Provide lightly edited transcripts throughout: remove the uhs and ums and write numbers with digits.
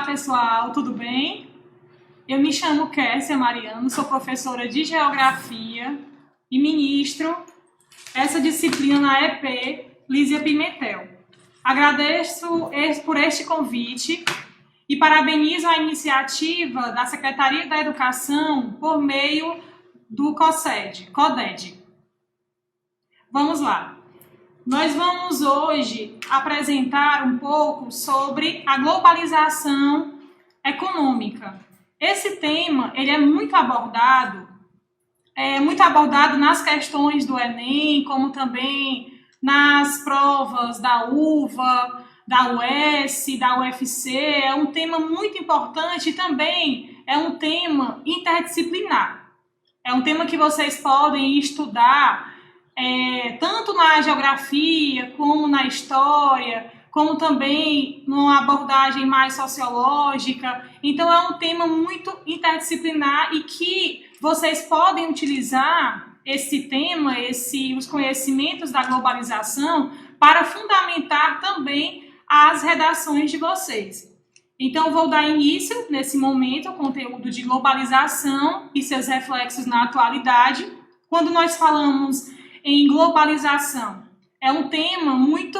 pessoal, tudo bem? Eu me chamo Kessia Mariano, sou professora de Geografia e ministro essa disciplina na EP Lísia Pimentel. Agradeço por este convite e parabenizo a iniciativa da Secretaria da Educação por meio do CODED. Vamos lá. Nós vamos hoje apresentar um pouco sobre a globalização econômica. Esse tema ele é muito abordado nas questões do Enem, como também nas provas da UVA, da UES, da UFC. É um tema muito importante e também é um tema interdisciplinar. É um tema que vocês podem estudar tanto na geografia, como na história, como também numa abordagem mais sociológica. Então, é um tema muito interdisciplinar e que vocês podem utilizar esse tema, os conhecimentos da globalização, para fundamentar também as redações de vocês. Então, vou dar início, nesse momento, ao conteúdo de globalização e seus reflexos na atualidade. Quando nós falamos em globalização, é um tema muito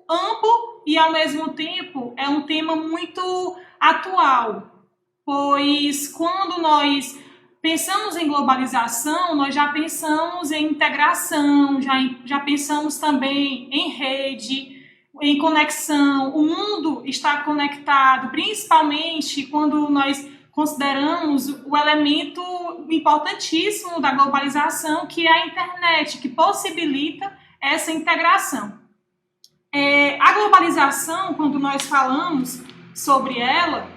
amplo e, ao mesmo tempo, é um tema muito atual, pois quando nós pensamos em globalização, nós já pensamos em integração, já pensamos também em rede, em conexão. O mundo está conectado, principalmente quando nós consideramos o elemento importantíssimo da globalização, que é a internet, que possibilita essa integração. A globalização, quando nós falamos sobre ela,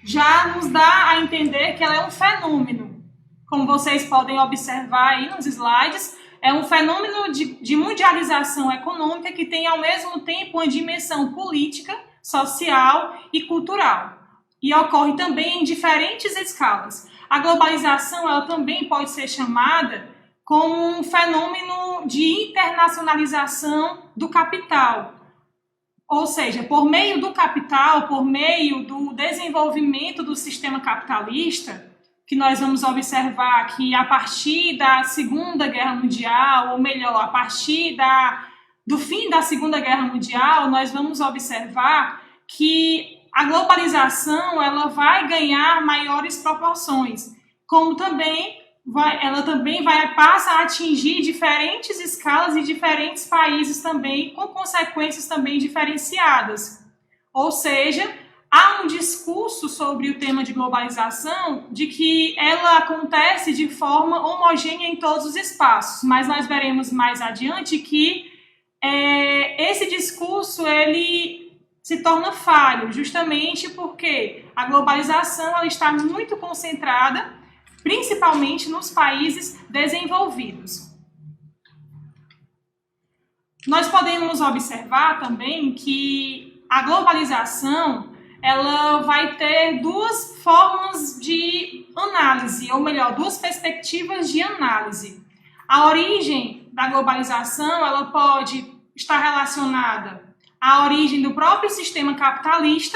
já nos dá a entender que ela é um fenômeno. Como vocês podem observar aí nos slides, é um fenômeno de mundialização econômica que tem, ao mesmo tempo, uma dimensão política, social e cultural. E ocorre também em diferentes escalas. A globalização ela também pode ser chamada como um fenômeno de internacionalização do capital. Ou seja, por meio do capital, por meio do desenvolvimento do sistema capitalista, que nós vamos observar que a partir da Segunda Guerra Mundial, ou melhor, a partir do fim da Segunda Guerra Mundial, nós vamos observar que a globalização ela vai ganhar maiores proporções, como também passa a atingir diferentes escalas e diferentes países também, com consequências também diferenciadas. Ou seja, há um discurso sobre o tema de globalização de que ela acontece de forma homogênea em todos os espaços, mas nós veremos mais adiante que esse discurso ele se torna falho, justamente porque a globalização ela está muito concentrada, principalmente nos países desenvolvidos. Nós podemos observar também que a globalização ela vai ter duas formas de análise, ou melhor, duas perspectivas de análise. A origem da globalização ela pode estar relacionada à origem do próprio sistema capitalista,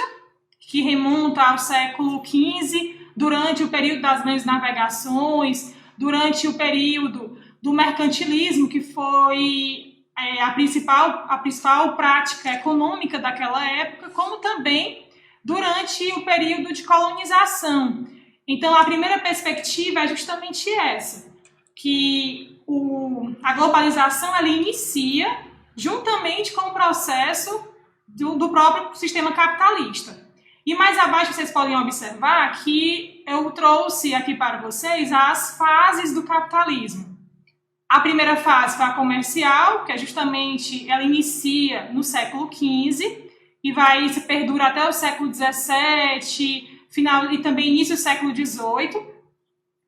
que remonta ao século XV, durante o período das grandes navegações, durante o período do mercantilismo, que foi a principal prática econômica daquela época, como também durante o período de colonização. Então, a primeira perspectiva é justamente essa, que a globalização ela inicia juntamente com o processo do próprio sistema capitalista. E mais abaixo vocês podem observar que eu trouxe aqui para vocês as fases do capitalismo. A primeira fase foi a comercial, que é justamente, ela inicia no século XV e se perdura até o século XVII, final, e também início do século XVIII.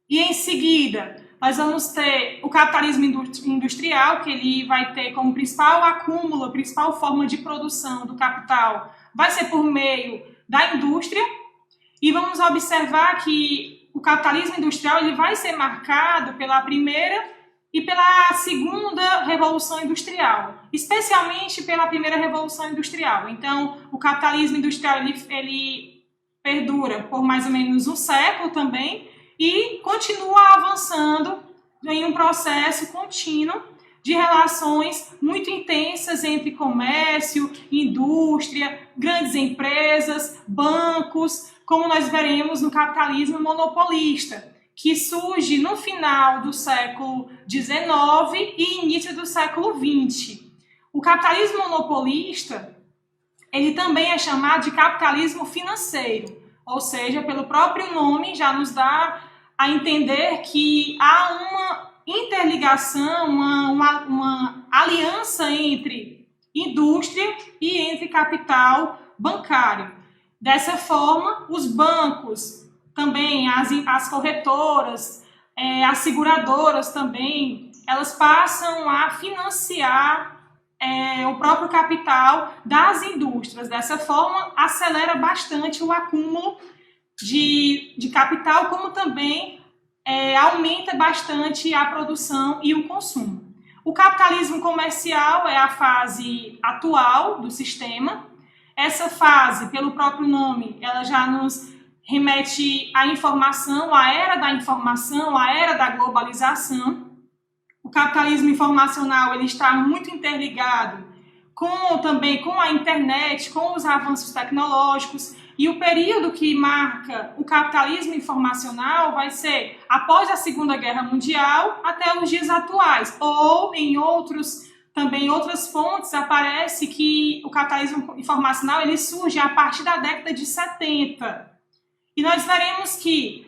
E em seguida, nós vamos ter o capitalismo industrial, que ele vai ter como principal acúmulo, a principal forma de produção do capital, vai ser por meio da indústria, e vamos observar que o capitalismo industrial ele vai ser marcado pela primeira e pela segunda revolução industrial, especialmente pela primeira revolução industrial. Então, o capitalismo industrial ele perdura por mais ou menos um século também e continua avançando em um processo contínuo de relações muito intensas entre comércio, indústria, grandes empresas, bancos, como nós veremos no capitalismo monopolista, que surge no final do século XIX e início do século XX. O capitalismo monopolista, ele também é chamado de capitalismo financeiro, ou seja, pelo próprio nome já nos dá a entender que há uma interligação, uma aliança entre indústria e entre capital bancário. Dessa forma, os bancos, também as corretoras, as seguradoras também, elas passam a financiar o próprio capital das indústrias. Dessa forma, acelera bastante o acúmulo de capital, como também aumenta bastante a produção e o consumo. O capitalismo comercial é a fase atual do sistema. Essa fase, pelo próprio nome, ela já nos remete à informação, à era da informação, à era da globalização. O capitalismo informacional ele está muito interligado também com a internet, com os avanços tecnológicos, e o período que marca o capitalismo informacional vai ser após a Segunda Guerra Mundial até os dias atuais, ou em outras fontes aparece que o capitalismo informacional ele surge a partir da década de 70. E nós veremos que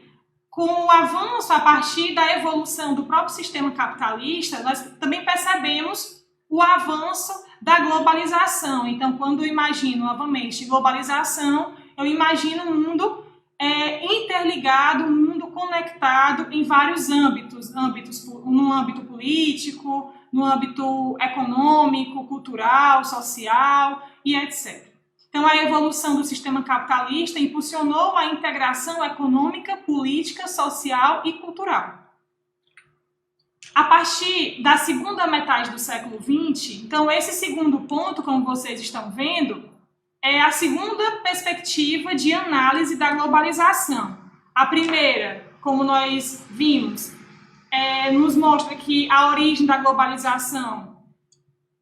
com o avanço a partir da evolução do próprio sistema capitalista, nós também percebemos o avanço da globalização. Então, quando eu imagino novamente globalização, eu imagino um mundo interligado, um mundo conectado em vários âmbitos, no âmbito político, no âmbito econômico, cultural, social e etc. Então, a evolução do sistema capitalista impulsionou a integração econômica, política, social e cultural. A partir da segunda metade do século XX, então esse segundo ponto, como vocês estão vendo, é a segunda perspectiva de análise da globalização. A primeira, como nós vimos, nos mostra que a origem da globalização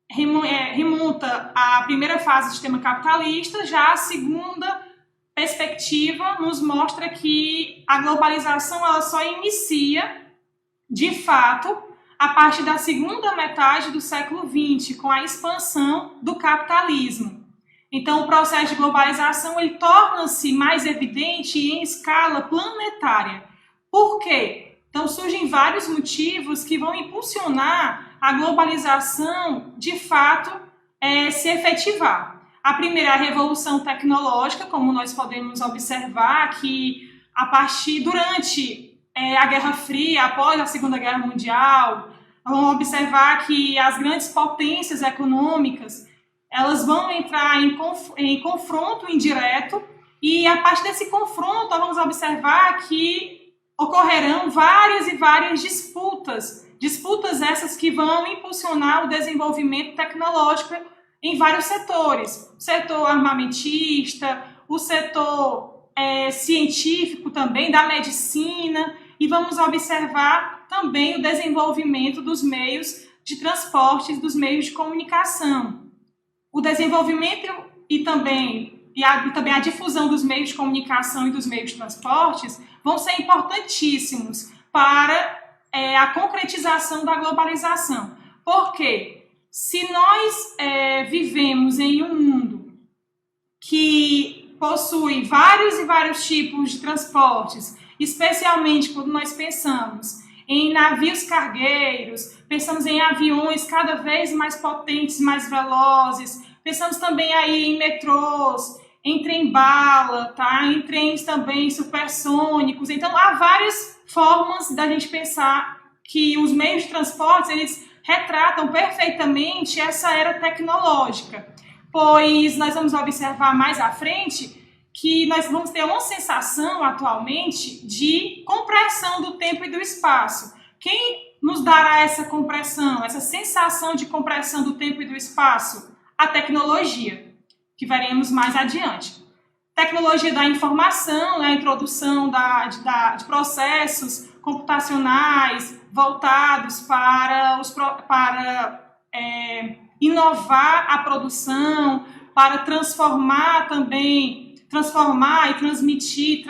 remonta à primeira fase do sistema capitalista. Já a segunda perspectiva nos mostra que a globalização ela só inicia, de fato, a partir da segunda metade do século XX, com a expansão do capitalismo. Então, o processo de globalização ele torna-se mais evidente em escala planetária. Por quê? Então, surgem vários motivos que vão impulsionar a globalização, de fato, se efetivar. A primeira é a revolução tecnológica, como nós podemos observar que durante a Guerra Fria, após a Segunda Guerra Mundial, vamos observar que as grandes potências econômicas elas vão entrar em confronto indireto, e a partir desse confronto nós vamos observar que ocorrerão várias e várias disputas essas que vão impulsionar o desenvolvimento tecnológico em vários setores, o setor armamentista, o setor científico também, da medicina, e vamos observar também o desenvolvimento dos meios de transporte, dos meios de comunicação. O desenvolvimento e também a difusão dos meios de comunicação e dos meios de transportes vão ser importantíssimos para a concretização da globalização. Porque se nós vivemos em um mundo que possui vários e vários tipos de transportes, especialmente quando nós pensamos em navios cargueiros, pensamos em aviões cada vez mais potentes, mais velozes, pensamos também aí em metrôs, em trem-bala, tá? Em trens também supersônicos. Então, há várias formas da gente pensar que os meios de transporte, eles retratam perfeitamente essa era tecnológica, pois nós vamos observar mais à frente que nós vamos ter uma sensação atualmente de compressão do tempo e do espaço. Quem nos dará essa compressão, essa sensação de compressão do tempo e do espaço? A tecnologia, que veremos mais adiante. tecnologia da informação, a introdução de processos computacionais voltados para inovar a produção, para transformar e transmitir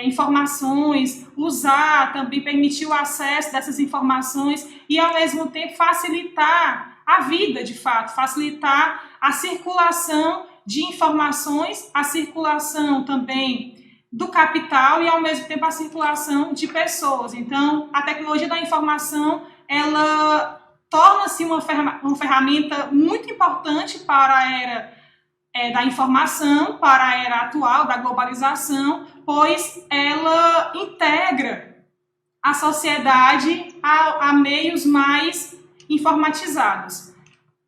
informações, usar também, permitir o acesso dessas informações e, ao mesmo tempo, facilitar a vida, de fato, facilitar a circulação de informações, a circulação também do capital e, ao mesmo tempo, a circulação de pessoas. Então, a tecnologia da informação, ela torna-se uma ferramenta muito importante para a era da informação, para a era atual, da globalização, pois ela integra a sociedade a meios mais informatizados.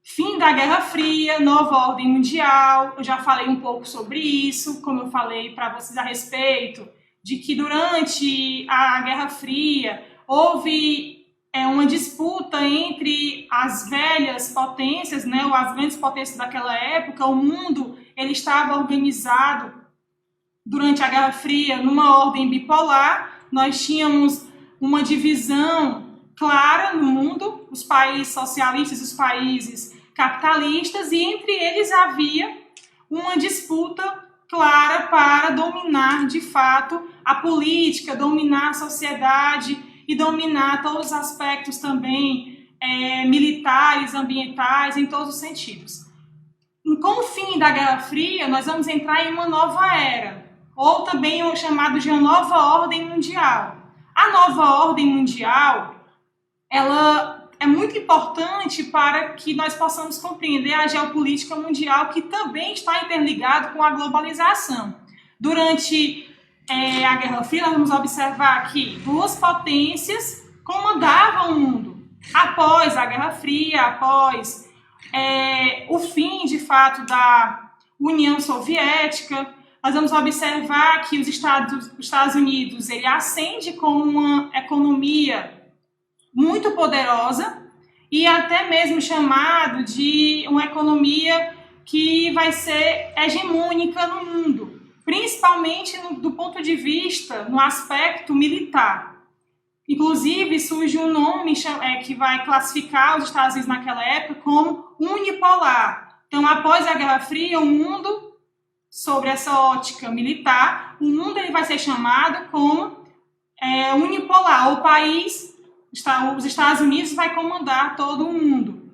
Fim da Guerra Fria, nova ordem mundial, eu já falei um pouco sobre isso, como eu falei para vocês a respeito de que durante a Guerra Fria houve uma disputa entre as velhas potências, né, ou as grandes potências daquela época. O mundo ele estava organizado durante a Guerra Fria numa ordem bipolar. Nós tínhamos uma divisão clara no mundo, os países socialistas e os países capitalistas, e entre eles havia uma disputa clara para dominar de fato a política, dominar a sociedade e dominar todos os aspectos também militares, ambientais, em todos os sentidos. Com o fim da Guerra Fria, nós vamos entrar em uma nova era, ou também o chamado de uma nova ordem mundial. A nova ordem mundial, ela é muito importante para que nós possamos compreender a geopolítica mundial, que também está interligado com a globalização. Durante a Guerra Fria, nós vamos observar que duas potências comandavam o mundo. Após a Guerra Fria, após o fim, de fato, da União Soviética, nós vamos observar que os Estados Unidos ele ascende como uma economia muito poderosa e até mesmo chamado de uma economia que vai ser hegemônica no mundo, principalmente do ponto de vista, no aspecto militar. Inclusive, surge um nome que vai classificar os Estados Unidos naquela época como unipolar. Então, após a Guerra Fria, o mundo, sobre essa ótica militar, o mundo ele vai ser chamado como unipolar. O país, os Estados Unidos, vai comandar todo o mundo.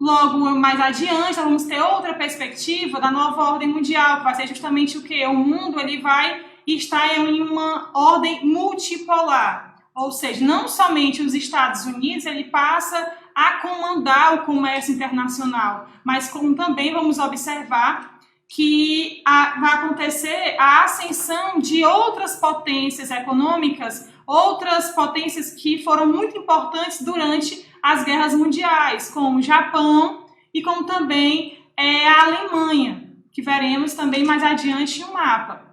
Logo mais adiante, nós vamos ter outra perspectiva da nova ordem mundial, que vai ser justamente o quê? O mundo ele vai estar em uma ordem multipolar, ou seja, não somente os Estados Unidos ele passa a comandar o comércio internacional, mas como também vamos observar que vai acontecer a ascensão de outras potências econômicas, outras potências que foram muito importantes durante as guerras mundiais, como o Japão e como também a Alemanha, que veremos também mais adiante no mapa.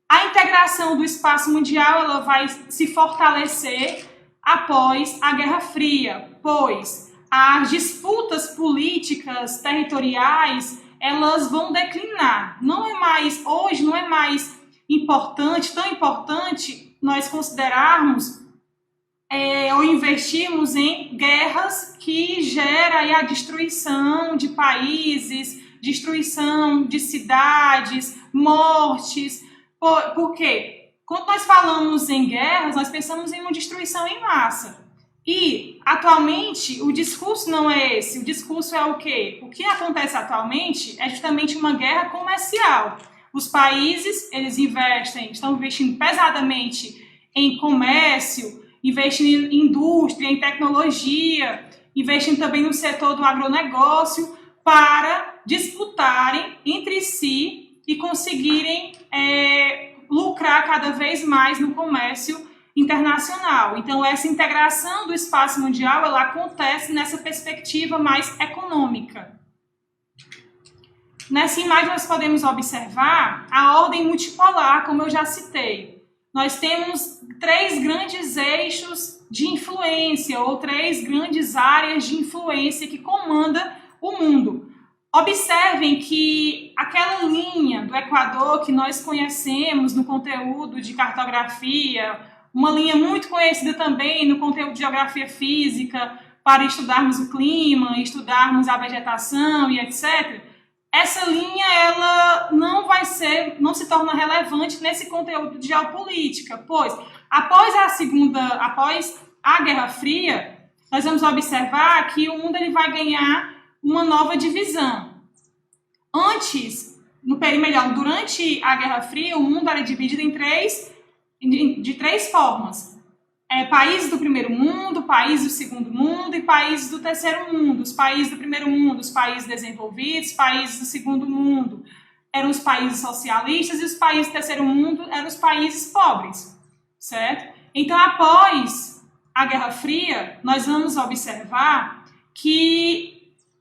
A integração do espaço mundial ela vai se fortalecer após a Guerra Fria, pois as disputas políticas territoriais elas vão declinar. Hoje não é mais tão importante nós considerarmos ou investirmos em guerras que geram aí a destruição de países, destruição de cidades, mortes. Por quê? Quando nós falamos em guerras, nós pensamos em uma destruição em massa. E, atualmente, o discurso não é esse. O discurso é o quê? O que acontece atualmente é justamente uma guerra comercial. Os países, eles estão investindo pesadamente em comércio, investindo em indústria, em tecnologia, investindo também no setor do agronegócio para disputarem entre si e conseguirem lucrar cada vez mais no comércio internacional. Então, essa integração do espaço mundial ela acontece nessa perspectiva mais econômica. Nessa imagem, nós podemos observar a ordem multipolar, como eu já citei. Nós temos 3 grandes eixos de influência, ou 3 grandes áreas de influência que comandam o mundo. Observem que aquela linha do Equador que nós conhecemos no conteúdo de cartografia, uma linha muito conhecida também no conteúdo de geografia física, para estudarmos o clima, estudarmos a vegetação e etc., essa linha ela não se torna relevante nesse conteúdo de geopolítica, pois após a Guerra Fria, nós vamos observar que o mundo ele vai ganhar uma nova divisão. Durante a Guerra Fria, o mundo era dividido de três formas. Países do primeiro mundo, países do segundo mundo e países do terceiro mundo. Os países do primeiro mundo, os países desenvolvidos, países do segundo mundo eram os países socialistas e os países do terceiro mundo eram os países pobres, certo? Então, após a Guerra Fria, nós vamos observar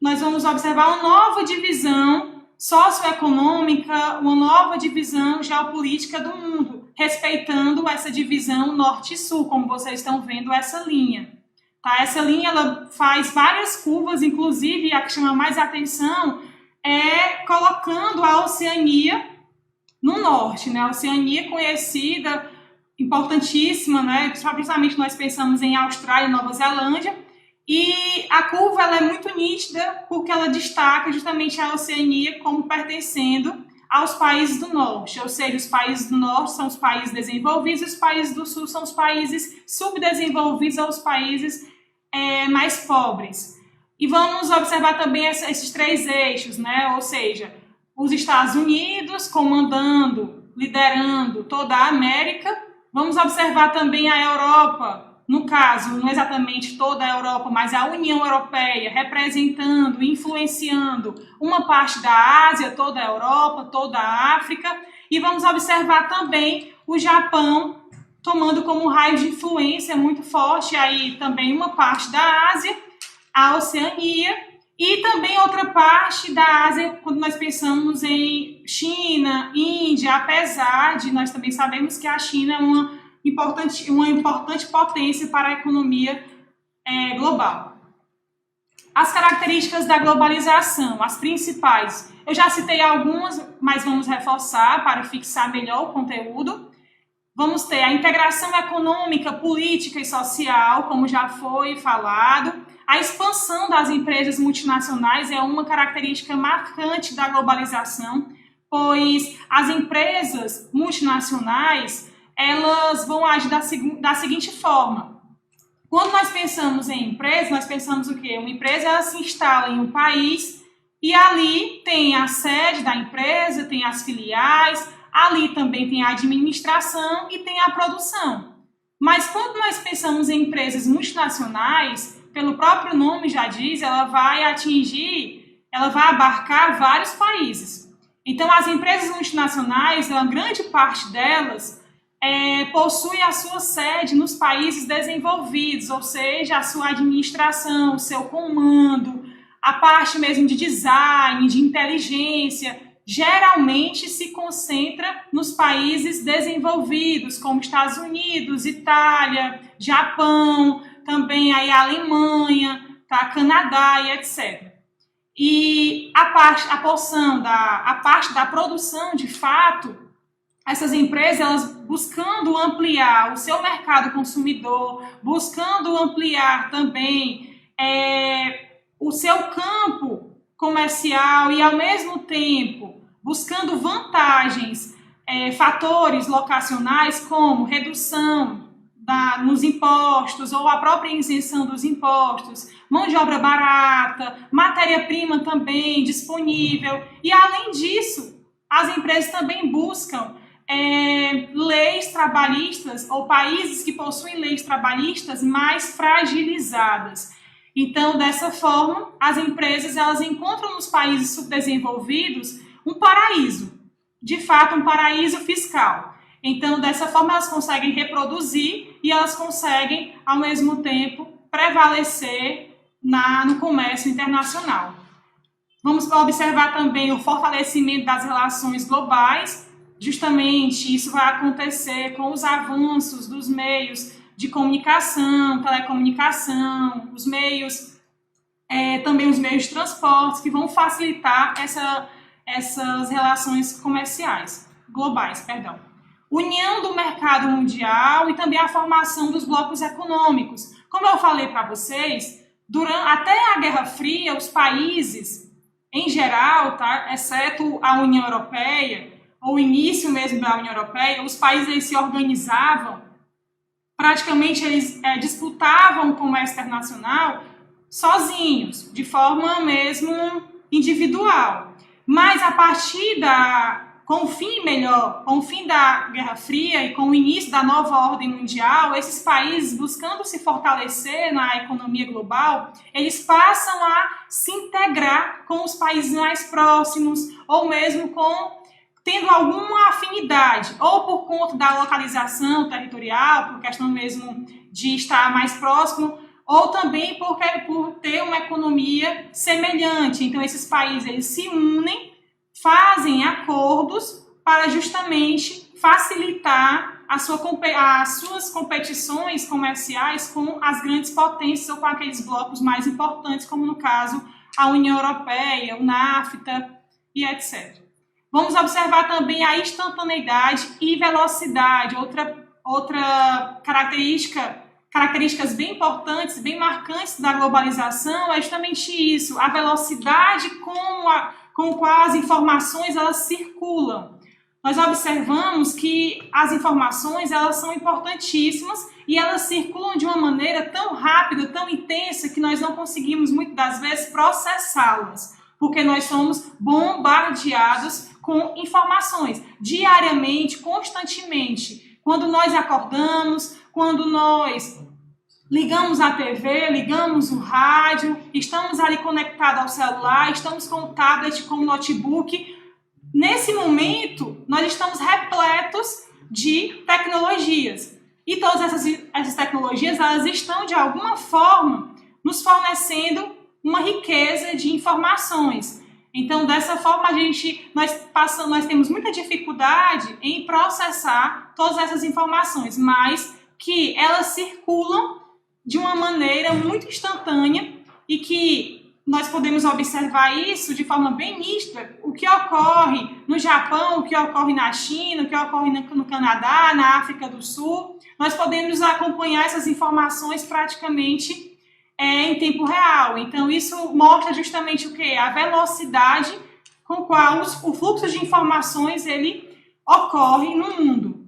uma nova divisão socioeconômica, uma nova divisão geopolítica do mundo, respeitando essa divisão norte e sul, como vocês estão vendo essa linha. Tá? Essa linha ela faz várias curvas, inclusive a que chama mais atenção é colocando a Oceania no norte, né? A Oceania conhecida, importantíssima, né? Principalmente nós pensamos em Austrália e Nova Zelândia, e a curva ela é muito nítida porque ela destaca justamente a Oceania como pertencendo aos países do norte, ou seja, os países do norte são os países desenvolvidos e os países do sul são os países subdesenvolvidos ou os países mais pobres. E vamos observar também esses três eixos, né? Ou seja, os Estados Unidos comandando, liderando toda a América. Vamos observar também a Europa, no caso, não exatamente toda a Europa, mas a União Europeia representando, influenciando uma parte da Ásia, toda a Europa, toda a África. E vamos observar também o Japão tomando como raio de influência muito forte aí também uma parte da Ásia, a Oceania, e também outra parte da Ásia, quando nós pensamos em China, Índia, apesar de nós também sabemos que a China é uma importante potência para a economia global. As características da globalização, as principais, eu já citei algumas, mas vamos reforçar para fixar melhor o conteúdo. Vamos ter a integração econômica, política e social, como já foi falado. A expansão das empresas multinacionais é uma característica marcante da globalização, pois as empresas multinacionais elas vão agir da seguinte forma. Quando nós pensamos em empresa, nós pensamos o quê? Uma empresa ela se instala em um país e ali tem a sede da empresa, tem as filiais, ali também tem a administração e tem a produção. Mas quando nós pensamos em empresas multinacionais, pelo próprio nome já diz, ela vai abarcar vários países. Então, as empresas multinacionais, uma grande parte delas, possui a sua sede nos países desenvolvidos, ou seja, a sua administração, o seu comando, a parte mesmo de design, de inteligência, geralmente se concentra nos países desenvolvidos, como Estados Unidos, Itália, Japão, também aí a Alemanha, tá, Canadá e etc. E a parte da produção, de fato, essas empresas, elas buscando ampliar o seu mercado consumidor, buscando ampliar também o seu campo comercial e, ao mesmo tempo, buscando vantagens, fatores locacionais como redução nos impostos ou a própria isenção dos impostos, mão de obra barata, matéria-prima também disponível. E, além disso, as empresas também buscam leis trabalhistas ou países que possuem leis trabalhistas mais fragilizadas. Então, dessa forma, as empresas elas encontram nos países subdesenvolvidos um paraíso, de fato, um paraíso fiscal. Então, dessa forma, elas conseguem reproduzir e elas conseguem, ao mesmo tempo, prevalecer no comércio internacional. Vamos observar também o fortalecimento das relações globais. Justamente isso vai acontecer com os avanços dos meios de comunicação, telecomunicação, os meios também os meios de transporte, que vão facilitar essas relações comerciais, globais, perdão. União do mercado mundial e também a formação dos blocos econômicos. Como eu falei para vocês, até a Guerra Fria, os países, em geral, tá, exceto a União Europeia, ou o início mesmo da União Europeia, os países eles se organizavam, praticamente eles disputavam o comércio internacional sozinhos, de forma mesmo individual. Mas a partir com o fim da Guerra Fria e com o início da nova ordem mundial, esses países, buscando se fortalecer na economia global, eles passam a se integrar com os países mais próximos, ou mesmo tendo alguma afinidade, ou por conta da localização territorial, por questão mesmo de estar mais próximo, ou também por ter uma economia semelhante. Então, esses países eles se unem, fazem acordos para justamente facilitar as suas competições comerciais com as grandes potências ou com aqueles blocos mais importantes, como no caso a União Europeia, o NAFTA e etc. Vamos observar também a instantaneidade e velocidade, outra características bem importantes, bem marcantes da globalização é justamente isso, a velocidade com qual as informações elas circulam. Nós observamos que as informações elas são importantíssimas e elas circulam de uma maneira tão rápida, tão intensa, que nós não conseguimos muitas das vezes processá-las, porque nós somos bombardeados com informações diariamente, constantemente. Quando nós acordamos, quando nós ligamos a TV, ligamos o rádio, estamos ali conectados ao celular, estamos com o tablet, com o notebook. Nesse momento, nós estamos repletos de tecnologias. E todas essas tecnologias, elas estão, de alguma forma, nos fornecendo uma riqueza de informações. Então, dessa forma, nós temos muita dificuldade em processar todas essas informações, mas que elas circulam de uma maneira muito instantânea e que nós podemos observar isso de forma bem nítida, o que ocorre no Japão, o que ocorre na China, o que ocorre no Canadá, na África do Sul. Nós podemos acompanhar essas informações praticamente em tempo real. Então, isso mostra justamente o quê? A velocidade com qual o fluxo de informações ele ocorre no mundo.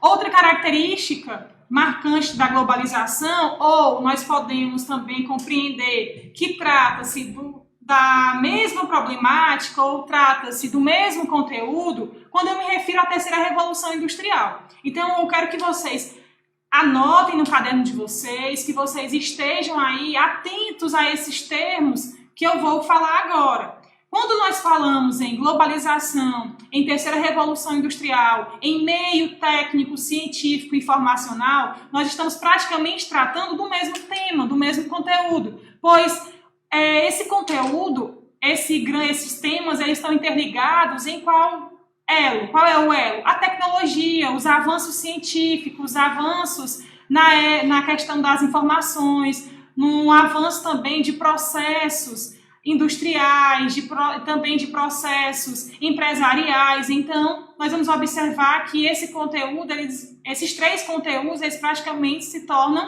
Outra característica marcante da globalização, ou nós podemos também compreender que trata-se da mesma problemática ou trata-se do mesmo conteúdo, quando eu me refiro à terceira revolução industrial. Então, eu quero que vocês anotem no caderno de vocês, que vocês estejam aí atentos a esses termos que eu vou falar agora. Quando nós falamos em globalização, em terceira revolução industrial, em meio técnico, científico e informacional, nós estamos praticamente tratando do mesmo tema, do mesmo conteúdo, pois esse conteúdo, esses temas, eles estão interligados em qual elo? Qual é o elo? A tecnologia, os avanços científicos, os avanços na questão das informações, no avanço também de processos industriais, também de processos empresariais. Então, nós vamos observar que esses três conteúdos, eles praticamente se tornam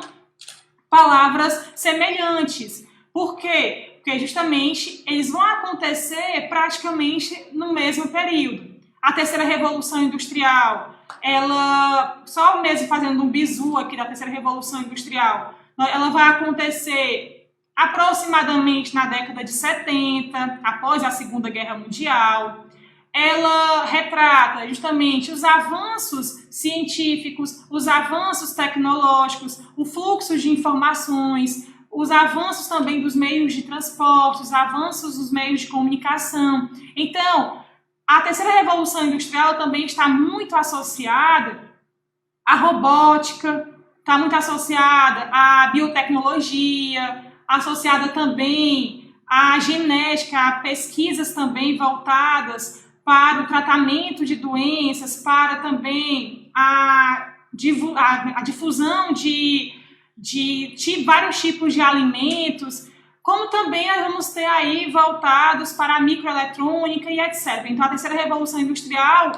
palavras semelhantes. Por quê? Porque justamente eles vão acontecer praticamente no mesmo período. A terceira revolução industrial, ela, só mesmo fazendo um bizu aqui da terceira revolução industrial, ela vai acontecer aproximadamente na década de 70, após a Segunda Guerra Mundial. Ela retrata justamente os avanços científicos, os avanços tecnológicos, o fluxo de informações, os avanços também dos meios de transporte, os avanços dos meios de comunicação. Então, a terceira revolução industrial também está muito associada à robótica, está muito associada à biotecnologia, associada também à genética, a pesquisas também voltadas para o tratamento de doenças, para também a difusão de de vários tipos de alimentos, como também nós vamos ter aí voltados para a microeletrônica e etc. Então, a terceira revolução industrial,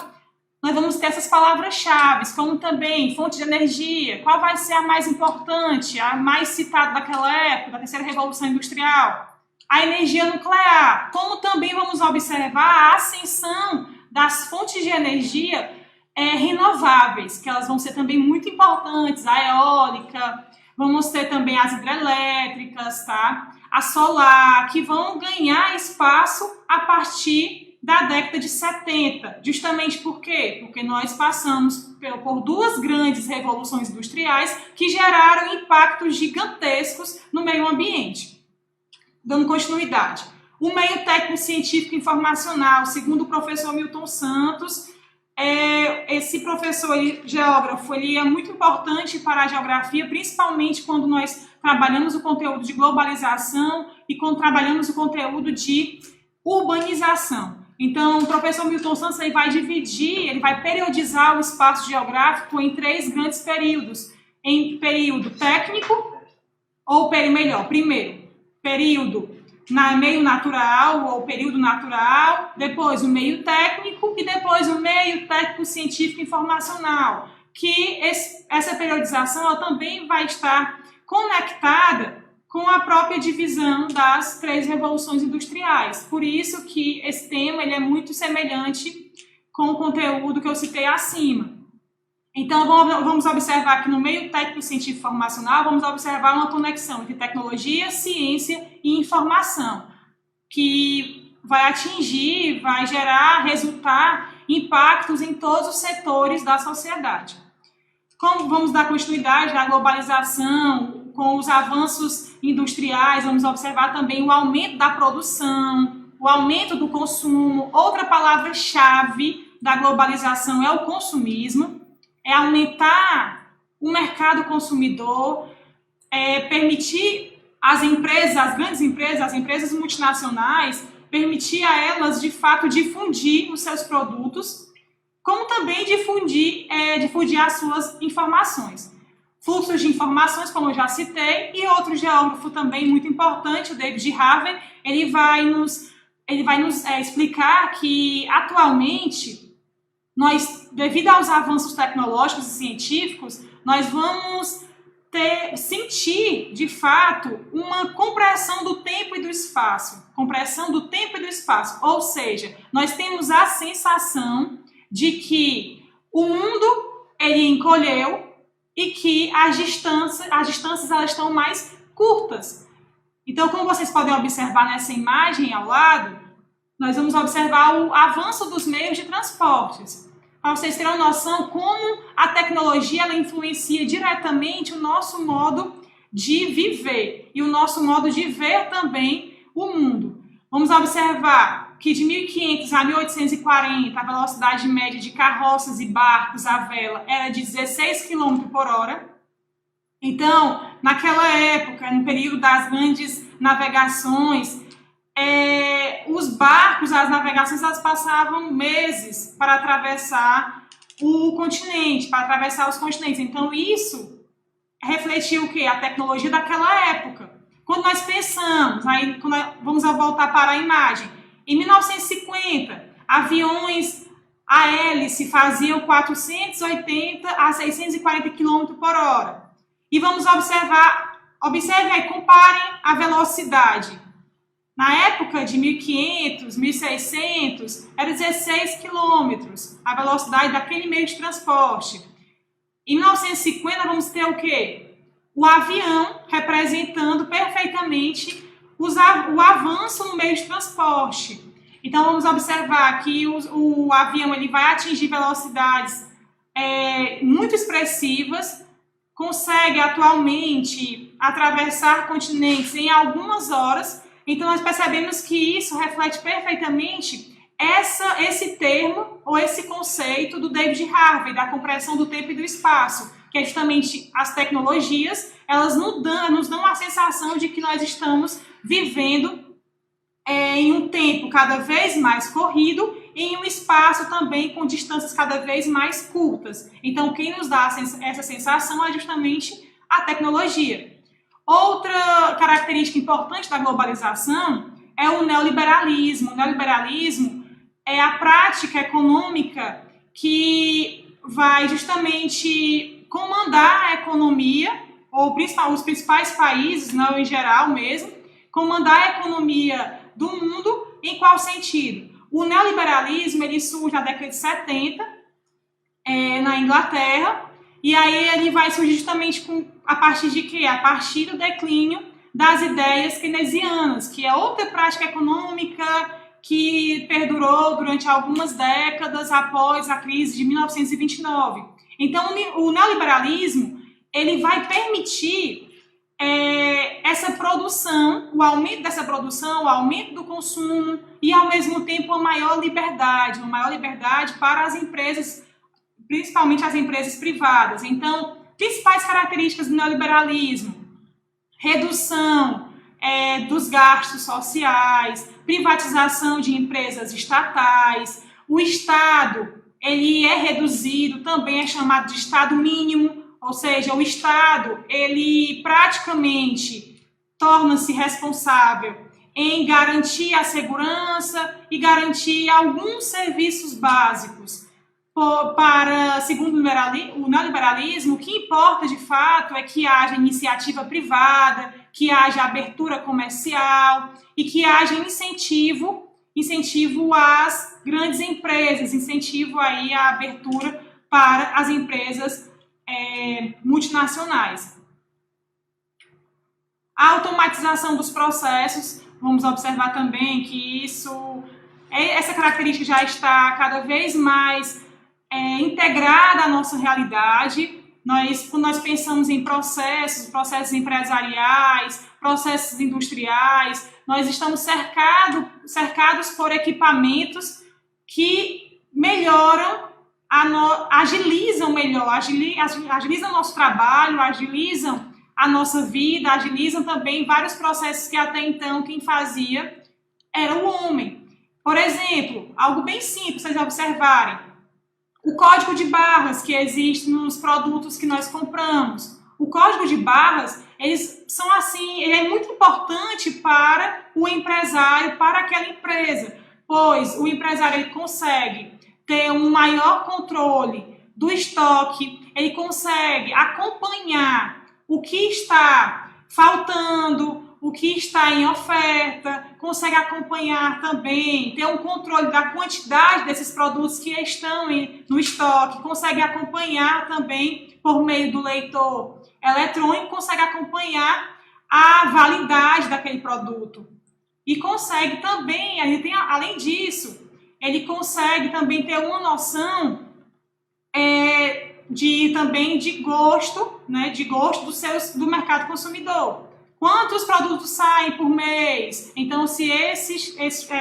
nós vamos ter essas palavras-chave, como também fonte de energia, qual vai ser a mais importante, a mais citada daquela época, da terceira revolução industrial. A energia nuclear, como também vamos observar a ascensão das fontes de energia renováveis, que elas vão ser também muito importantes, a eólica, vamos ter também as hidrelétricas, tá? A solar, que vão ganhar espaço a partir da década de 70. Justamente por quê? Porque nós passamos por duas grandes revoluções industriais que geraram impactos gigantescos no meio ambiente. Dando continuidade. O meio técnico científico informacional, segundo o professor Milton Santos, esse professor geógrafo, ele é muito importante para a geografia, principalmente quando nós trabalhamos o conteúdo de globalização e quando trabalhamos o conteúdo de urbanização. Então, o professor Milton Santos ele vai dividir, ele vai periodizar o espaço geográfico em três grandes períodos. Em período técnico, ou primeiro, período meio natural ou período natural, depois o meio técnico e depois o meio técnico científico informacional, que essa periodização ela também vai estar conectada com a própria divisão das três revoluções industriais. Por isso que esse tema ele é muito semelhante com o conteúdo que eu citei acima. Então, vamos observar que no meio técnico científico informacional, vamos observar uma conexão entre tecnologia, ciência e informação, que vai atingir, vai gerar, resultar impactos em todos os setores da sociedade. Como vamos dar continuidade à globalização, com os avanços industriais, vamos observar também o aumento da produção, o aumento do consumo. Outra palavra-chave da globalização é o consumismo. É aumentar o mercado consumidor, permitir as empresas, as grandes empresas, as empresas multinacionais, permitir a elas, de fato, difundir os seus produtos, como também difundir as suas informações. Fluxos de informações, como eu já citei, e outro geógrafo também muito importante, o David Harvey, ele vai nos explicar que, atualmente, nós, devido aos avanços tecnológicos e científicos, nós vamos sentir, de fato, uma compressão do tempo e do espaço. Compressão do tempo e do espaço. Ou seja, nós temos a sensação de que o mundo ele encolheu e que as distâncias elas estão mais curtas. Então, como vocês podem observar nessa imagem ao lado, nós vamos observar o avanço dos meios de transportes. Para vocês terem uma noção como a tecnologia ela influencia diretamente o nosso modo de viver e o nosso modo de ver também o mundo. Vamos observar que de 1500 a 1840 a velocidade média de carroças e barcos à vela era de 16 km por hora. Então, naquela época, no período das grandes navegações, os barcos, as navegações, elas passavam meses para atravessar o continente, para atravessar os continentes. Então, isso refletiu o quê? A tecnologia daquela época. Quando nós pensamos, aí vamos voltar para a imagem, em 1950, aviões a hélice faziam 480 a 640 km por hora. E vamos observem aí, comparem a velocidade. Na época de 1500, 1600, era 16 km a velocidade daquele meio de transporte. Em 1950, vamos ter o quê? O avião representando perfeitamente o avanço no meio de transporte. Então, vamos observar que o avião ele vai atingir velocidades muito expressivas, consegue atualmente atravessar continentes em algumas horas. Então, nós percebemos que isso reflete perfeitamente esse termo ou esse conceito do David Harvey, da compressão do tempo e do espaço, que é justamente as tecnologias, elas nos dão a sensação de que nós estamos vivendo em um tempo cada vez mais corrido e em um espaço também com distâncias cada vez mais curtas. Então, quem nos dá essa sensação é justamente a tecnologia. Outra característica importante da globalização é o neoliberalismo. O neoliberalismo é a prática econômica que vai justamente comandar a economia, ou os principais países, não, em geral mesmo, comandar a economia do mundo. Em qual sentido? O neoliberalismo ele surge na década de 70, na Inglaterra, e aí ele vai surgir justamente a partir de quê? A partir do declínio das ideias keynesianas, que é outra prática econômica que perdurou durante algumas décadas após a crise de 1929. Então, o neoliberalismo ele vai permitir essa produção, o aumento dessa produção, o aumento do consumo e, ao mesmo tempo, uma maior liberdade para as empresas, principalmente as empresas privadas. Então, principais características do neoliberalismo: redução dos gastos sociais, privatização de empresas estatais, o Estado ele é reduzido, também é chamado de Estado mínimo, ou seja, o Estado ele praticamente torna-se responsável em garantir a segurança e garantir alguns serviços básicos. Segundo o neoliberalismo, o que importa de fato é que haja iniciativa privada, que haja abertura comercial e que haja incentivo às grandes empresas, incentivo aí à abertura para as empresas multinacionais. A automatização dos processos, vamos observar também que essa característica já está cada vez mais integrada à nossa realidade. Quando nós pensamos em processos empresariais, processos industriais, nós estamos cercados por equipamentos que melhoram, agilizam o nosso trabalho, agilizam a nossa vida, agilizam também vários processos que até então quem fazia era o homem. Por exemplo, algo bem simples, vocês observarem, o código de barras que existe nos produtos que nós compramos. O código de barras, ele é muito importante para o empresário, para aquela empresa, pois o empresário ele consegue ter um maior controle do estoque, ele consegue acompanhar o que está faltando, o que está em oferta, consegue acompanhar também, ter um controle da quantidade desses produtos que estão no estoque, consegue acompanhar também por meio do leitor eletrônico, consegue acompanhar a validade daquele produto. E consegue também, além disso, ele consegue também ter uma noção de gosto, né, de gosto do mercado consumidor. Quantos produtos saem por mês? Então, se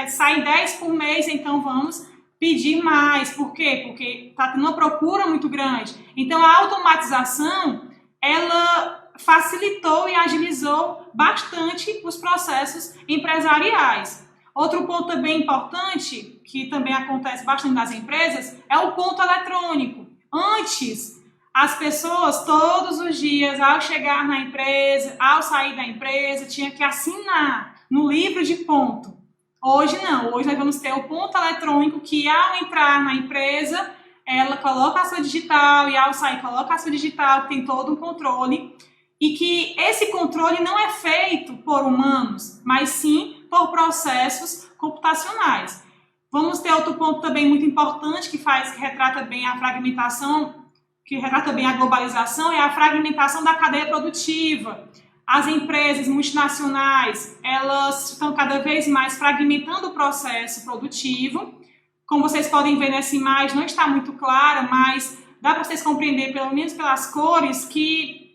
saem 10 por mês, então vamos pedir mais. Por quê? Porque está tendo uma procura muito grande. Então, a automatização, ela facilitou e agilizou bastante os processos empresariais. Outro ponto também importante, que também acontece bastante nas empresas, é o ponto eletrônico. Antes, as pessoas todos os dias, ao chegar na empresa, ao sair da empresa, tinha que assinar no livro de ponto. Hoje não, hoje nós vamos ter o ponto eletrônico que ao entrar na empresa, ela coloca a sua digital e ao sair coloca a sua digital, tem todo um controle. E que esse controle não é feito por humanos, mas sim por processos computacionais. Vamos ter outro ponto também muito importante que retrata bem a fragmentação, que retrata bem a globalização, é a fragmentação da cadeia produtiva. As empresas multinacionais, elas estão cada vez mais fragmentando o processo produtivo. Como vocês podem ver nessa imagem, não está muito clara, mas dá para vocês compreenderem, pelo menos pelas cores, que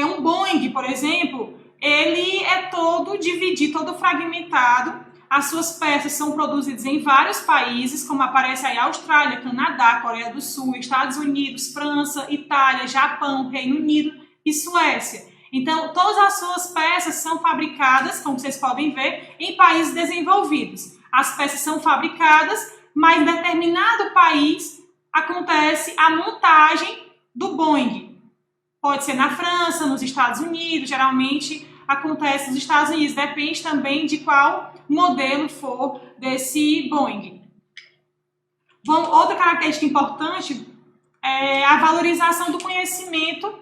um Boeing, por exemplo, ele é todo dividido, todo fragmentado. As suas peças são produzidas em vários países, como aparece aí Austrália, Canadá, Coreia do Sul, Estados Unidos, França, Itália, Japão, Reino Unido e Suécia. Então, todas as suas peças são fabricadas, como vocês podem ver, em países desenvolvidos. As peças são fabricadas, mas em determinado país acontece a montagem do Boeing. Pode ser na França, nos Estados Unidos, geralmente acontece nos Estados Unidos, depende também de qual modelo for desse Boeing. Bom, outra característica importante é a valorização do conhecimento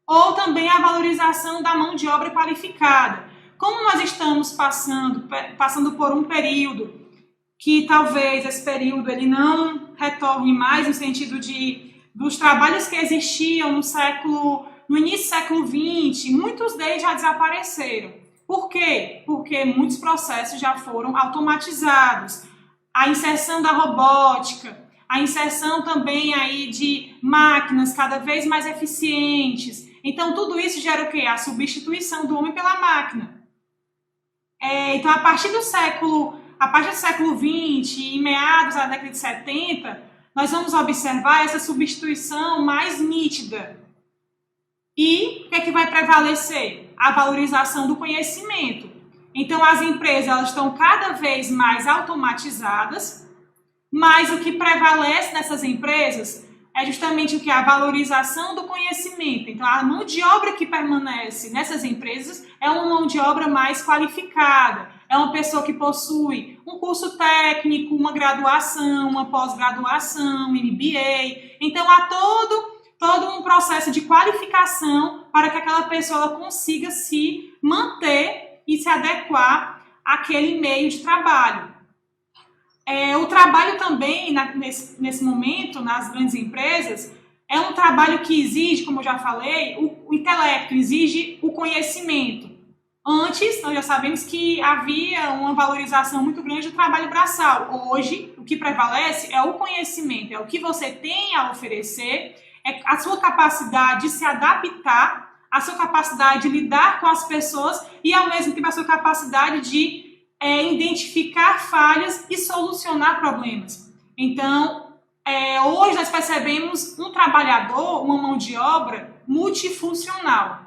ou também a valorização da mão de obra qualificada. Como nós estamos passando por um período que talvez esse período ele não retorne mais no sentido dos trabalhos que existiam no início do século XX, muitos deles já desapareceram. Por quê? Porque muitos processos já foram automatizados. A inserção da robótica, a inserção também aí de máquinas cada vez mais eficientes. Então, tudo isso gera o quê? A substituição do homem pela máquina. Então, a partir do século XX e meados da década de 70, nós vamos observar essa substituição mais nítida. E o que é que vai prevalecer? A valorização do conhecimento. Então, as empresas elas estão cada vez mais automatizadas, mas o que prevalece nessas empresas é justamente o que? A valorização do conhecimento. Então, a mão de obra que permanece nessas empresas é uma mão de obra mais qualificada. É uma pessoa que possui um curso técnico, uma graduação, uma pós-graduação, MBA. Então, há todo um processo de qualificação para que aquela pessoa consiga se manter e se adequar àquele meio de trabalho. O trabalho também, nesse momento, nas grandes empresas, é um trabalho que exige, como eu já falei, o intelecto, exige o conhecimento. Antes, nós já sabemos que havia uma valorização muito grande do trabalho braçal. Hoje, o que prevalece é o conhecimento, é o que você tem a oferecer, é a sua capacidade de se adaptar, a sua capacidade de lidar com as pessoas e, ao mesmo tempo, a sua capacidade de identificar falhas e solucionar problemas. Então, hoje nós percebemos um trabalhador, uma mão de obra multifuncional.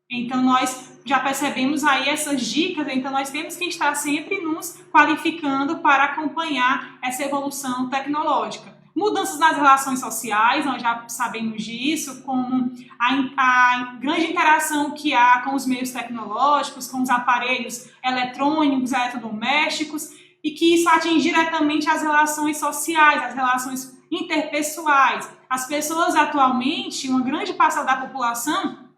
Então, nós já percebemos aí essas dicas, então nós temos que estar sempre nos qualificando para acompanhar essa evolução tecnológica. Mudanças nas relações sociais, nós já sabemos disso, como a grande interação que há com os meios tecnológicos, com os aparelhos eletrônicos, eletrodomésticos, e que isso atinge diretamente as relações sociais, as relações interpessoais. As pessoas atualmente, uma grande parcela da população,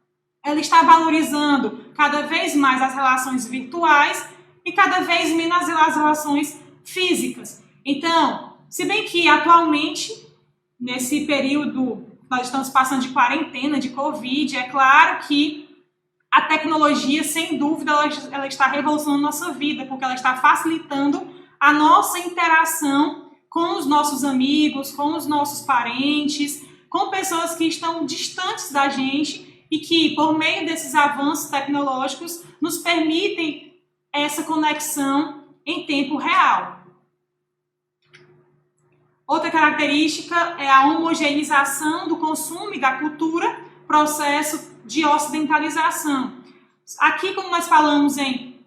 ela está valorizando cada vez mais as relações virtuais e cada vez menos as relações físicas. Então, se bem que atualmente, nesse período, nós estamos passando de quarentena, de Covid, é claro que a tecnologia, sem dúvida, ela está revolucionando a nossa vida, porque ela está facilitando a nossa interação com os nossos amigos, com os nossos parentes, com pessoas que estão distantes da gente e que, por meio desses avanços tecnológicos, nos permitem essa conexão em tempo real. Outra característica é a homogeneização do consumo e da cultura, processo de ocidentalização. Aqui, como nós falamos em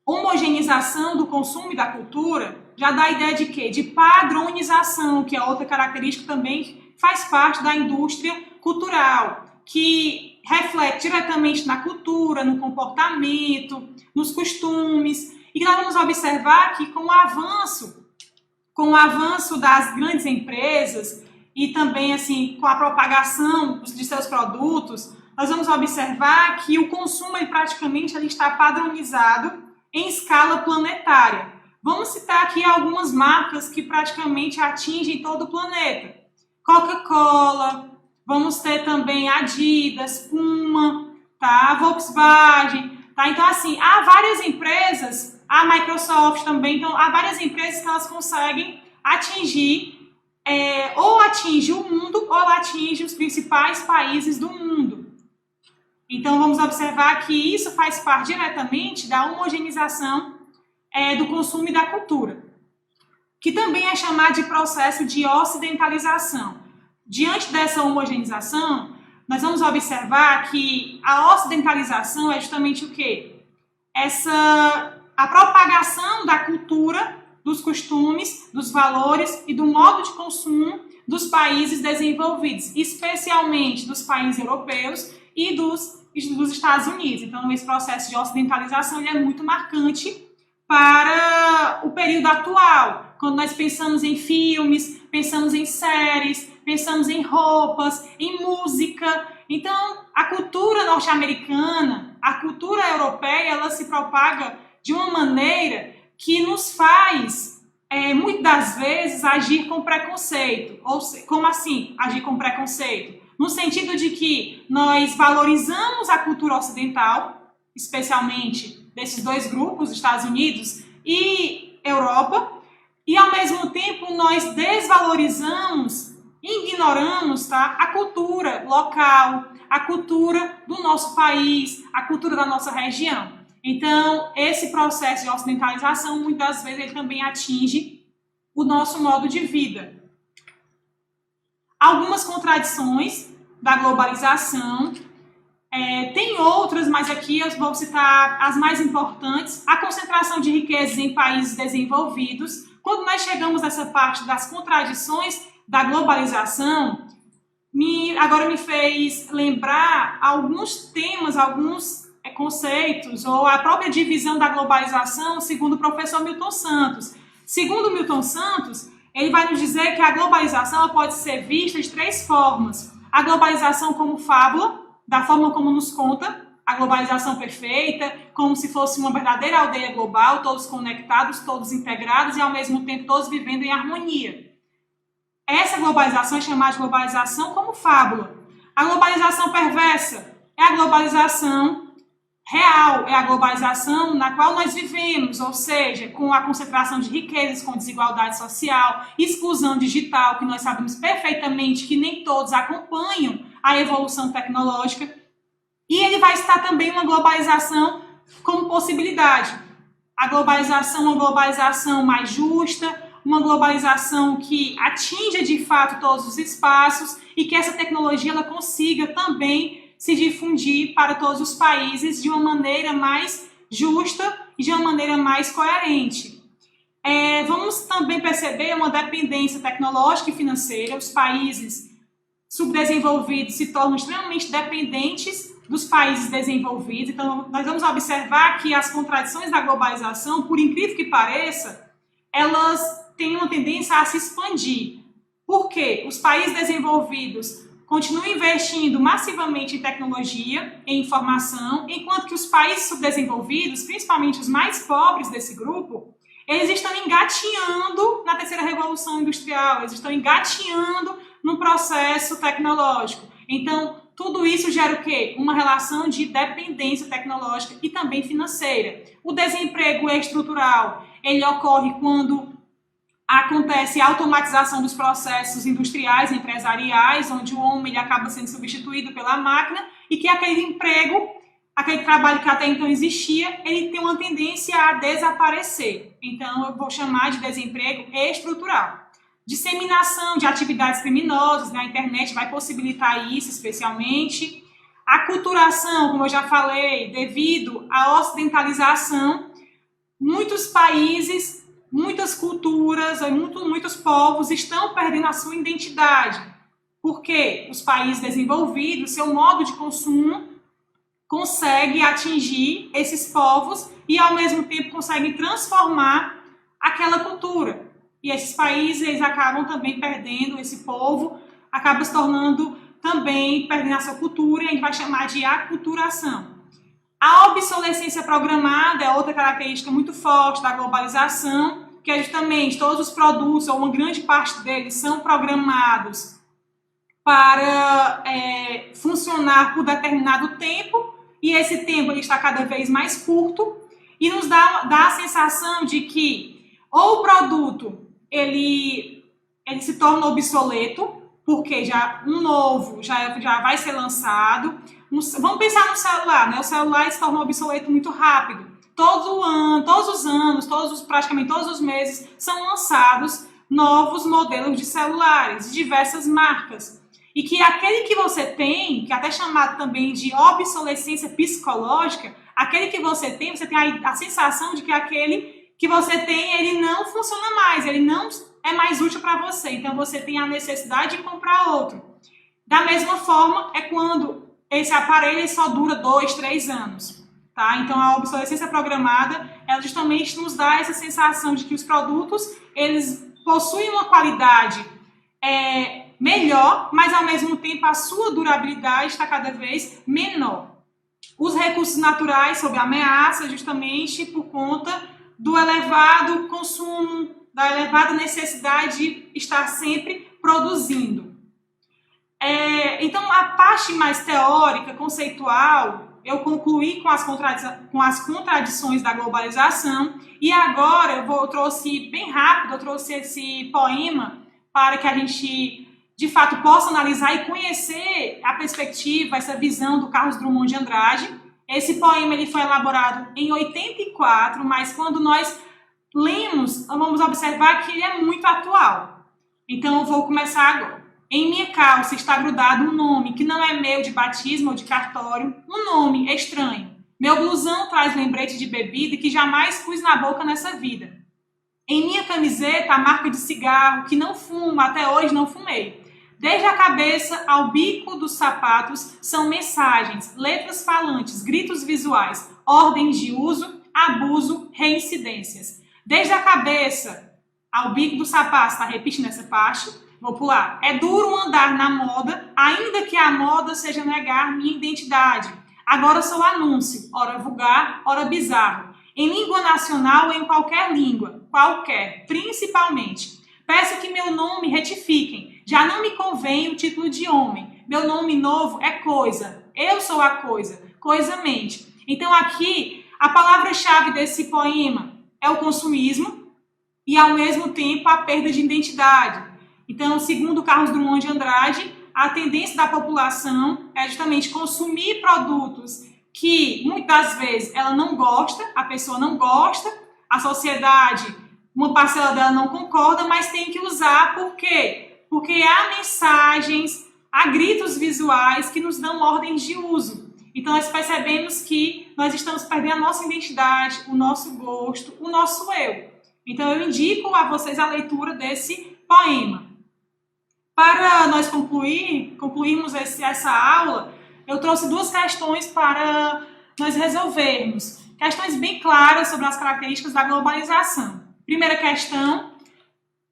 homogeneização do consumo e da cultura, já dá a ideia de quê? De padronização, que é outra característica também faz parte da indústria cultural, que reflete diretamente na cultura, no comportamento, nos costumes, e que nós vamos observar que com o avanço das grandes empresas e também assim, com a propagação de seus produtos, nós vamos observar que o consumo praticamente ele está padronizado em escala planetária. Vamos citar aqui algumas marcas que praticamente atingem todo o planeta. Coca-Cola, vamos ter também Adidas, Puma, tá? Volkswagen, tá? Então assim, há várias empresas, a Microsoft também, então há várias empresas que elas conseguem atingir, ou atinge o mundo, ou atinge os principais países do mundo. Então vamos observar que isso faz parte diretamente da homogeneização do consumo e da cultura, que também é chamado de processo de ocidentalização. Diante dessa homogeneização, nós vamos observar que a ocidentalização é justamente o quê? A propagação da cultura, dos costumes, dos valores e do modo de consumo dos países desenvolvidos, especialmente dos países europeus e dos Estados Unidos. Então, esse processo de ocidentalização ele é muito marcante para o período atual, quando nós pensamos em filmes, pensamos em séries, pensamos em roupas, em música. Então, a cultura norte-americana, a cultura europeia, ela se propaga de uma maneira que nos faz, muitas das vezes, agir com preconceito. Ou como assim, agir com preconceito? No sentido de que nós valorizamos a cultura ocidental, especialmente desses dois grupos, Estados Unidos e Europa, e ao mesmo tempo nós desvalorizamos, ignoramos, tá, a cultura local, a cultura do nosso país, a cultura da nossa região. Então, esse processo de ocidentalização, muitas vezes, ele também atinge o nosso modo de vida. Algumas contradições da globalização, tem outras, mas aqui eu vou citar as mais importantes. A concentração de riquezas em países desenvolvidos. Quando nós chegamos nessa parte das contradições da globalização, agora me fez lembrar alguns temas, alguns conceitos, ou a própria divisão da globalização, segundo o professor Milton Santos. Segundo Milton Santos, ele vai nos dizer que a globalização pode ser vista de três formas. A globalização como fábula, da forma como nos conta, a globalização perfeita, como se fosse uma verdadeira aldeia global, todos conectados, todos integrados e ao mesmo tempo todos vivendo em harmonia. Essa globalização é chamada de globalização como fábula. A globalização perversa é a globalização real, é a globalização na qual nós vivemos, ou seja, com a concentração de riquezas, com desigualdade social, exclusão digital, que nós sabemos perfeitamente que nem todos acompanham a evolução tecnológica, e ele vai estar também uma globalização como possibilidade. A globalização é uma globalização mais justa, uma globalização que atinja de fato todos os espaços e que essa tecnologia ela consiga também se difundir para todos os países de uma maneira mais justa e de uma maneira mais coerente. Vamos também perceber uma dependência tecnológica e financeira. Os países subdesenvolvidos se tornam extremamente dependentes dos países desenvolvidos. Então, nós vamos observar que as contradições da globalização, por incrível que pareça, elas têm uma tendência a se expandir. Por quê? Os países desenvolvidos continuam investindo massivamente em tecnologia, em informação, enquanto que os países subdesenvolvidos, principalmente os mais pobres desse grupo, eles estão engatinhando na terceira revolução industrial, eles estão engatinhando no processo tecnológico. Então, tudo isso gera o quê? Uma relação de dependência tecnológica e também financeira. O desemprego estrutural, ele ocorre quando acontece a automatização dos processos industriais, empresariais, onde o homem ele acaba sendo substituído pela máquina e que aquele emprego, aquele trabalho que até então existia, ele tem uma tendência a desaparecer. Então, eu vou chamar de desemprego estrutural. Disseminação de atividades criminosas na internet vai possibilitar isso, especialmente. A aculturação, como eu já falei, devido à ocidentalização, muitos países, muitas culturas, muitos povos estão perdendo a sua identidade. Porque os países desenvolvidos, seu modo de consumo, consegue atingir esses povos e, ao mesmo tempo, consegue transformar aquela cultura. E esses países eles acabam também perdendo, esse povo acaba se tornando também, perdendo a sua cultura, e a gente vai chamar de aculturação. A obsolescência programada é outra característica muito forte da globalização, que é justamente todos os produtos, ou uma grande parte deles, são programados para funcionar por determinado tempo, e esse tempo ele está cada vez mais curto, e nos dá a sensação de que ou o produto ele se torna obsoleto, porque já um novo já vai ser lançado. Vamos pensar no celular, né? O celular se torna obsoleto muito rápido. Praticamente todos os meses são lançados novos modelos de celulares, de diversas marcas. E que aquele que você tem, que é até chamado também de obsolescência psicológica, aquele que você tem a sensação de que aquele que você tem, ele não funciona mais, ele não é mais útil para você, então você tem a necessidade de comprar outro. Da mesma forma, é quando esse aparelho só dura 2, 3 anos. Tá? Então, a obsolescência programada, ela justamente nos dá essa sensação de que os produtos, eles possuem uma qualidade melhor, mas ao mesmo tempo a sua durabilidade está cada vez menor. Os recursos naturais sob ameaça justamente por conta do elevado consumo, da elevada necessidade de estar sempre produzindo. Então, a parte mais teórica, conceitual, eu concluí com as contradições da globalização e agora eu trouxe bem rápido, eu trouxe esse poema para que a gente, de fato, possa analisar e conhecer a perspectiva, essa visão do Carlos Drummond de Andrade. Esse poema ele foi elaborado em 84, mas quando nós lemos, vamos observar que ele é muito atual. Então, eu vou começar agora. Em minha calça está grudado um nome que não é meu de batismo ou de cartório, um nome estranho. Meu blusão traz lembrete de bebida que jamais pus na boca nessa vida. Em minha camiseta, a marca de cigarro que não fumo, até hoje não fumei. Desde a cabeça ao bico dos sapatos são mensagens, letras falantes, gritos visuais, ordens de uso, abuso, reincidências. Desde a cabeça ao bico dos sapatos, tá repetindo essa parte? Vou pular. É duro andar na moda, ainda que a moda seja negar minha identidade. Agora sou anúncio, ora vulgar, ora bizarro. Em língua nacional ou em qualquer língua, qualquer, principalmente. Peço que meu nome retifiquem. Já não me convém o título de homem. Meu nome novo é coisa. Eu sou a coisa. Coisa mente. Então aqui, a palavra-chave desse poema é o consumismo e, ao mesmo tempo, a perda de identidade. Então, segundo Carlos Drummond de Andrade, a tendência da população é justamente consumir produtos que, muitas vezes, ela não gosta, a pessoa não gosta, a sociedade, uma parcela dela não concorda, mas tem que usar. Por quê? Porque há mensagens, há gritos visuais que nos dão ordens de uso. Então, nós percebemos que nós estamos perdendo a nossa identidade, o nosso gosto, o nosso eu. Então, eu indico a vocês a leitura desse poema. Para nós concluirmos essa aula, eu trouxe duas questões para nós resolvermos. Questões bem claras sobre as características da globalização. Primeira questão,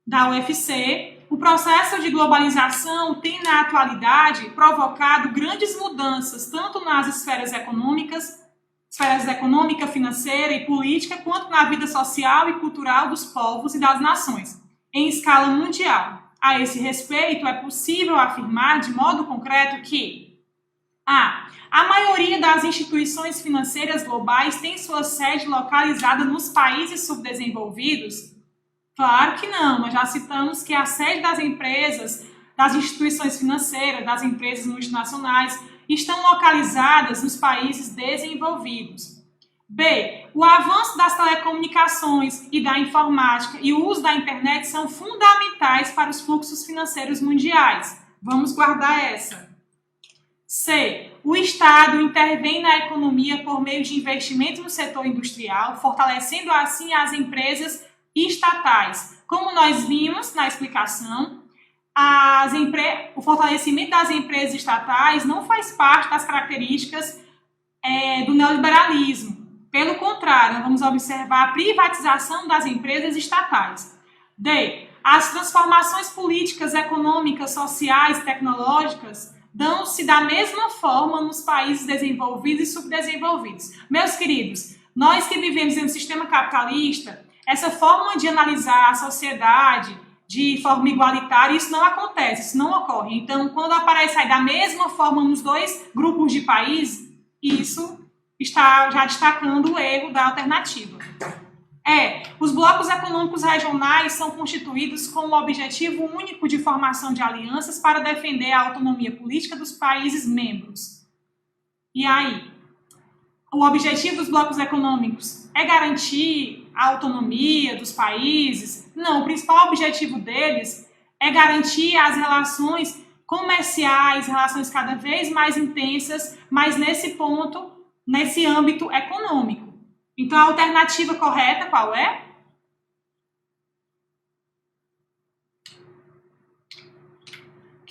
da UFC. O processo de globalização tem, na atualidade, provocado grandes mudanças, tanto nas esferas econômica, financeira e política, quanto na vida social e cultural dos povos e das nações, em escala mundial. A esse respeito, é possível afirmar de modo concreto que a maioria das instituições financeiras globais tem sua sede localizada nos países subdesenvolvidos? Claro que não, nós já citamos que a sede das empresas, das instituições financeiras, das empresas multinacionais, estão localizadas nos países desenvolvidos. B. O avanço das telecomunicações e da informática e o uso da internet são fundamentais para os fluxos financeiros mundiais. Vamos guardar essa. C. O Estado intervém na economia por meio de investimento no setor industrial, fortalecendo assim as empresas estatais. Como nós vimos na explicação, o fortalecimento das empresas estatais não faz parte das características do neoliberalismo. Pelo contrário, nós vamos observar a privatização das empresas estatais. D. As transformações políticas, econômicas, sociais e tecnológicas dão-se da mesma forma nos países desenvolvidos e subdesenvolvidos. Meus queridos, nós que vivemos em um sistema capitalista, essa forma de analisar a sociedade de forma igualitária, isso não acontece, isso não ocorre. Então, quando aparece aí da mesma forma nos dois grupos de países, isso está já destacando o erro da alternativa. Os blocos econômicos regionais são constituídos com o objetivo único de formação de alianças para defender a autonomia política dos países membros. E aí? O objetivo dos blocos econômicos é garantir a autonomia dos países? Não, o principal objetivo deles é garantir as relações comerciais, relações cada vez mais intensas, mas nesse ponto, nesse âmbito econômico. Então, a alternativa correta qual é?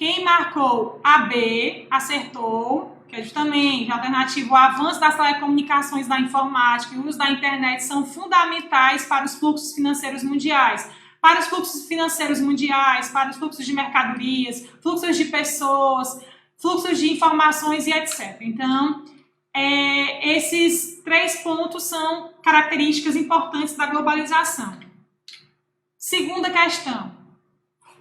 Quem marcou a B, acertou, que é justamente a alternativa, o avanço das telecomunicações, da informática e o uso da internet são fundamentais para os fluxos financeiros mundiais. Para os fluxos financeiros mundiais, para os fluxos de mercadorias, fluxos de pessoas, fluxos de informações e etc. Então, esses 3 pontos são características importantes da globalização. Segunda questão.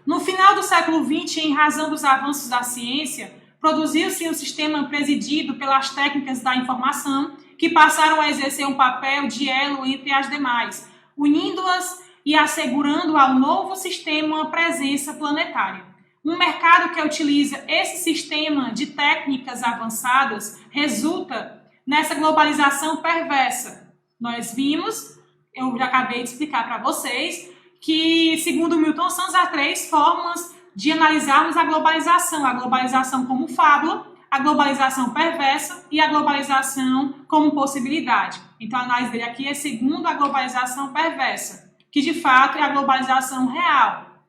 No final do século XX, em razão dos avanços da ciência, produziu-se um sistema presidido pelas técnicas da informação, que passaram a exercer um papel de elo entre as demais, unindo-as e assegurando ao novo sistema uma presença planetária. Um mercado que utiliza esse sistema de técnicas avançadas resulta nessa globalização perversa. Nós vimos, eu já acabei de explicar para vocês, que, segundo Milton Santos, há 3 formas de analisarmos a globalização como fábula, a globalização perversa e a globalização como possibilidade. Então, a análise dele aqui é segundo a globalização perversa, que de fato é a globalização real.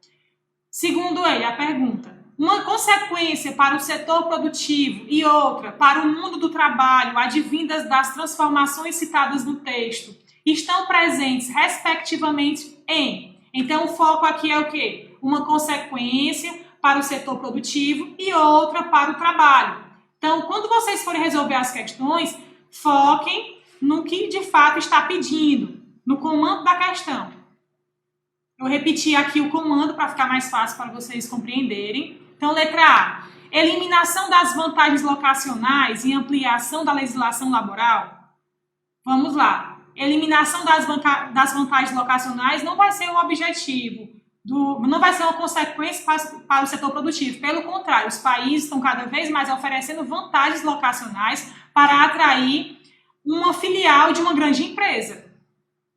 Segundo ele, a pergunta: uma consequência para o setor produtivo e outra para o mundo do trabalho, advindas das transformações citadas no texto, estão presentes respectivamente em... Então, o foco aqui é o quê? Uma consequência para o setor produtivo e outra para o trabalho. Então, quando vocês forem resolver as questões, foquem no que de fato está pedindo, no comando da questão. Eu repeti aqui o comando para ficar mais fácil para vocês compreenderem. Então, letra A. Eliminação das vantagens locacionais e ampliação da legislação laboral. Vamos lá. Eliminação das vantagens locacionais não vai ser um objetivo, não vai ser uma consequência para o setor produtivo. Pelo contrário, os países estão cada vez mais oferecendo vantagens locacionais para atrair uma filial de uma grande empresa.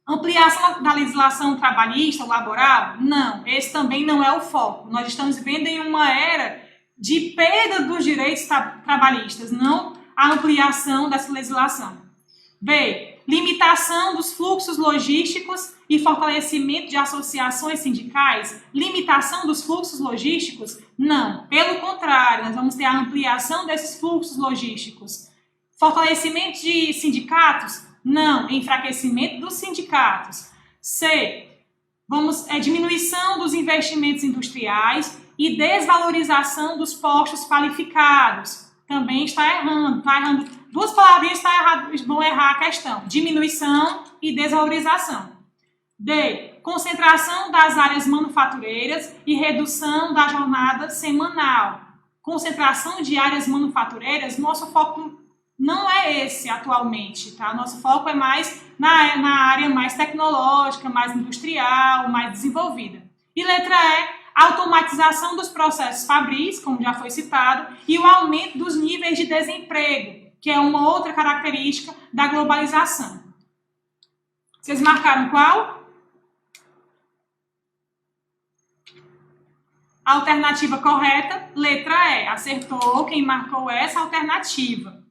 Ampliação da legislação trabalhista, laboral? Não, esse também não é o foco. Nós estamos vivendo em uma era de perda dos direitos trabalhistas, não a ampliação dessa legislação. B. Limitação dos fluxos logísticos e fortalecimento de associações sindicais. Limitação dos fluxos logísticos? Não, pelo contrário, nós vamos ter a ampliação desses fluxos logísticos. Fortalecimento de sindicatos? Não, enfraquecimento dos sindicatos. C. Diminuição dos investimentos industriais e desvalorização dos postos qualificados. Também está errando. Duas palavrinhas vão errar a questão. Diminuição e desvalorização. D. Concentração das áreas manufatureiras e redução da jornada semanal. Concentração de áreas manufatureiras, nosso foco não é esse atualmente, tá? Nosso foco é mais na área mais tecnológica, mais industrial, mais desenvolvida. E letra E, automatização dos processos fabris, como já foi citado, e o aumento dos níveis de desemprego, que é uma outra característica da globalização. Vocês marcaram qual? Alternativa correta, letra E. Acertou quem marcou essa alternativa.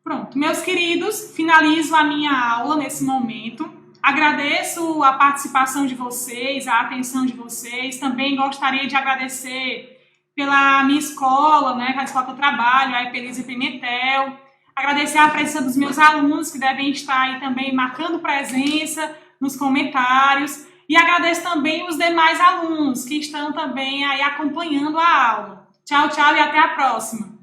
Pronto, meus queridos, finalizo a minha aula nesse momento. Agradeço a participação de vocês, a atenção de vocês. Também gostaria de agradecer pela minha escola, né, a escola que eu trabalho, a Epelise Pimentel. Agradecer a presença dos meus alunos, que devem estar aí também marcando presença nos comentários. E agradeço também os demais alunos que estão também aí acompanhando a aula. Tchau, tchau e até a próxima.